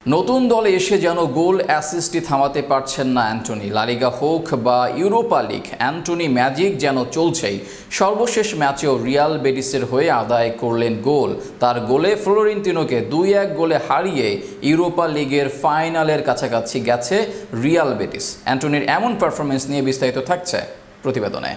নতুন দলে এসে যেন গোল অ্যাসিস্টই থামাতে পারছেন না অ্যান্টনি। লা লিগা হোক বা ইউরোপা লিগ, অ্যান্টনি ম্যাজিক যেন চলছেই। সর্বশেষ ম্যাচেও রিয়াল বেটিসের হয়ে আদায় করলেন গোল। তার গোলে ফ্লোরেন্তিনোকে 2-1 গোলে হারিয়ে ইউরোপা লিগের ফাইনালের কাছাকাছি গেছে রিয়াল বেটিস। অ্যান্টনির এমন পারফরমেন্স নিয়ে বিস্তারিত থাকছে প্রতিবেদনে।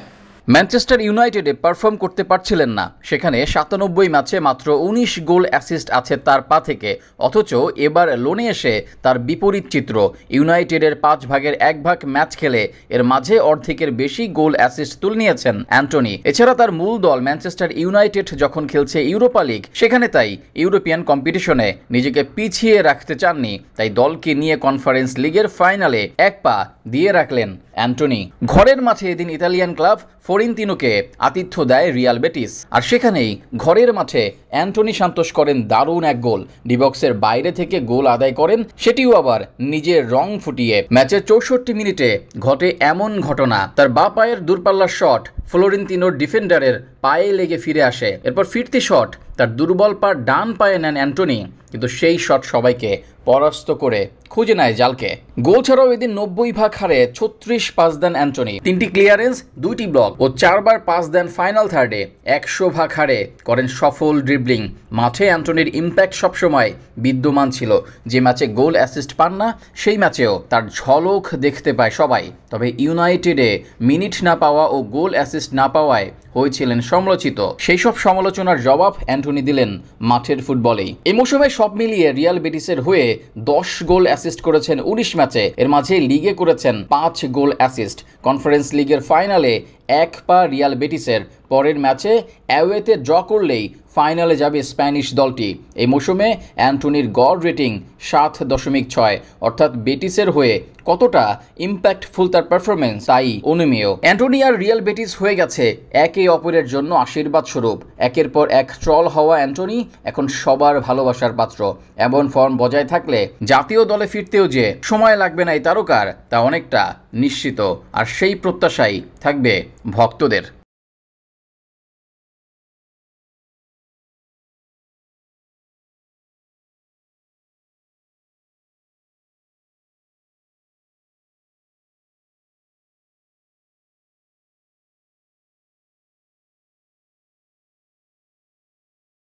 ম্যানচেস্টার ইউনাইটেডে পারফর্ম করতে পারছিলেন না, সেখানে 97 ম্যাচে মাত্র 19 গোল অ্যাসিস্ট আছে তার পা থেকে। অথচ এবার লোনে এসে তার বিপরীত চিত্র। ইউনাইটেডের 5 ভাগের 1 ভাগ ম্যাচ খেলে এর মাঝে অর্ধেকের বেশি গোল অ্যাসিস্ট তুলে নিয়েছেন অ্যান্টনি। এছাড়া তার মূল দল ম্যানচেস্টার ইউনাইটেড যখন খেলছে ইউরোপা লিগ, সেখানে তাই ইউরোপিয়ান কম্পিটিশনে নিজেকে পিছিয়ে রাখতে চাননি, তাই দলকে নিয়ে কনফারেন্স লিগের ফাইনালে 1 পা দিয়ে রাখলেন অ্যান্টনি। ঘরের মাঠে এদিন ইতালিয়ান ক্লাব ফ্লোরেন্তিনোকে আতিথ্য দেয় রিয়াল বেটিস, আর সেখানেই ঘরের মাঠে অ্যান্টনি সান্তোস করেন দারুণ 1 গোল। ডিবক্সের বাইরে থেকে গোল আদায় করেন, সেটিও আবার নিজের রং ফুটিয়ে। ম্যাচের 64 মিনিটে ঘটে এমন ঘটনা, তার বাঁ পায়ের দূরপাল্লার শট ফ্লোরেন্তিনোর ডিফেন্ডারের পায়ে লেগে ফিরে আসে। এরপর ফিরতি শট তার দুর্বল পা ডান পায়ে নেন অ্যান্টনি, কিন্তু সেই শট সবাইকে পরাস্ত করে খুঁজে নেয় জালকে। গোল ছাড়াও এদিন 90 ভাগ হারে 36 পাস দেন অ্যান্টনি, 3টি ক্লিয়ারেন্স, 2টি ব্লক ও 4 বার পাস দেন ফাইনাল থার্ডে। 100 ভাগ হারে করেন সফল ড্রিবলিং। মাঠে অ্যান্টনির ইম্প্যাক্ট সবসময় বিদ্যমান ছিল। যে ম্যাচে গোল অ্যাসিস্ট পান না, সেই ম্যাচেও তার ঝলক দেখতে পায় সবাই। তবে ইউনাইটেডে মিনিট না পাওয়া ও গোল অ্যাসিস্ট না পাওয়ায় হয়েছিলেন সমালোচিত। সেই সব সমালোচনার জবাব অ্যান্টনি দিলেন মাঠের ফুটবলেই। এই মৌসুমে সব মিলিয়ে রিয়াল বেটিসের হয়ে 10 গোল অ্যাসিস্ট করেছেন 19 ম্যাচে। এর মাঝে লিগে করেছেন 5 গোল অ্যাসিস্ট। কনফারেন্স লিগের ফাইনালে 1 পা রিয়াল বেটিসের। পরের ম্যাচে অ্যাওয়েতে ড্র করলেই ফাইনালে যাবে স্প্যানিশ দলটি। এই মৌসুমে অ্যান্টনির গড় রেটিং 7.6, অর্থাৎ বেটিসের হয়ে কতটা ইম্প্যাক্টফুল তার পারফরমেন্স তাই অনুমেয়। অ্যান্টনি আর রিয়াল বেটিস হয়ে গেছে একে অপরের জন্য আশীর্বাদ স্বরূপ। একের পর এক ট্রল হওয়া অ্যান্টনি এখন সবার ভালোবাসার পাত্র। এমন ফর্ম বজায় থাকলে জাতীয় দলে ফিরতেও যে সময় লাগবে না এই তারকার, তা অনেকটা নিশ্চিত। আর সেই প্রত্যাশাই থাকবে ভক্তদের।